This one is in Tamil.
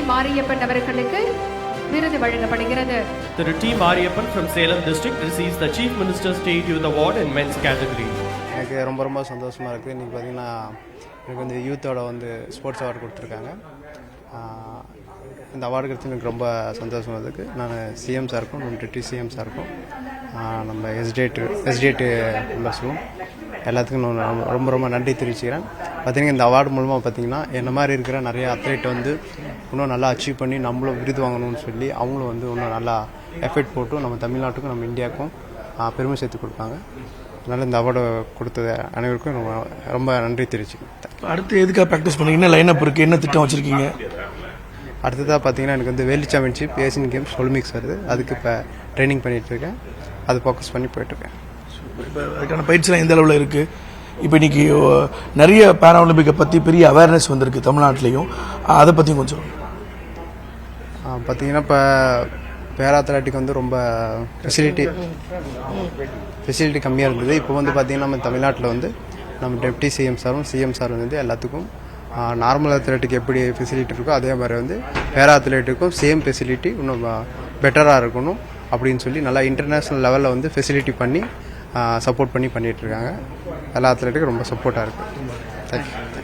மாரியப்பன் அவர்களுக்கு விருது வழங்கப்படுகிறது. Thiru T. Mariyappan from Salem district receives the Chief Minister's State Youth Award in men's category. எனக்கு ரொம்ப சந்தோஷமாக இருக்குது. இன்றைக்கி பார்த்திங்கன்னா எனக்கு வந்து யூத்தோட வந்து ஸ்போர்ட்ஸ் அவார்டு கொடுத்துருக்காங்க. இந்த அவார்டு கிடைச்சி எனக்கு ரொம்ப சந்தோஷமாக இருக்குது. நான் சிஎம் சாருக்கும் நம்ம டெப்டி சிஎம் சாருக்கும் நம்ம எஸ்டேட்டு மெம்பர்ஸுக்கும் எல்லாத்துக்கும் நான் ரொம்ப நன்றி தெரிவிச்சுக்கிறேன். பார்த்திங்கன்னா இந்த அவார்டு மூலமாக பார்த்திங்கன்னா என்ன மாதிரி இருக்கிற நிறைய அத்லெட் வந்து இன்னும் நல்லா அச்சீவ் பண்ணி நம்மளும் விருது வாங்கணும்னு சொல்லி அவங்களும் வந்து இன்னும் நல்லா எஃபெக்ட் போட்டு நம்ம தமிழ்நாட்டுக்கும் நம்ம இந்தியாவுக்கும் பெருமை சேர்த்து கொடுப்பாங்க. அதனால் இந்த அவார்டு கொடுத்தது அனைவருக்கும் ரொம்ப நன்றி தெரிவிச்சுக்கிறேன். அடுத்து எதுக்காக ப்ராக்டிஸ் பண்ணி என்ன லைன் அப் இருக்குது, என்ன திட்டம் வச்சுருக்கீங்க? அடுத்ததாக பார்த்தீங்கன்னா எனக்கு வந்து world championship Asian games Olympics வருது. அதுக்கு இப்போ ட்ரைனிங் பண்ணிகிட்ருக்கேன். அது ஃபோக்கஸ் பண்ணி போயிட்டுருக்கேன். இப்போ அதுக்கான பயிற்சிலாம் எந்த அளவில் இருக்குது? இப்போ இன்றைக்கி நிறைய பேரா ஒலிம்பிக்கை பற்றி பெரிய அவேர்னஸ் வந்திருக்கு தமிழ்நாட்டிலையும், அதை பற்றியும் கொஞ்சம் பார்த்தீங்கன்னா இப்போ பேரா அத்லெட்டிக் வந்து ரொம்ப ஃபெசிலிட்டி கம்மியாக இருந்தது. இப்போ வந்து பார்த்திங்கன்னா நம்ம தமிழ்நாட்டில் வந்து நம்ம டெப்டி சிஎம் சாரும் வந்து எல்லாத்துக்கும் நார்மல் அத்லெட்டுக்கு எப்படி ஃபெசிலிட்டி இருக்கோ அதே மாதிரி வந்து பேரா அத்லெட்டுக்கும் சேம் ஃபெசிலிட்டி இன்னும் பெட்டராக இருக்கணும் அப்படின்னு சொல்லி நல்லா இன்டர்நேஷ்னல் லெவலில் வந்து ஃபெசிலிட்டி பண்ணி சப்போர்ட் பண்ணிகிட்ருக்காங்க. எல்லா அத்லெட்டுக்கும் ரொம்ப சப்போர்ட்டாக இருக்குது. தேங்க்யூ.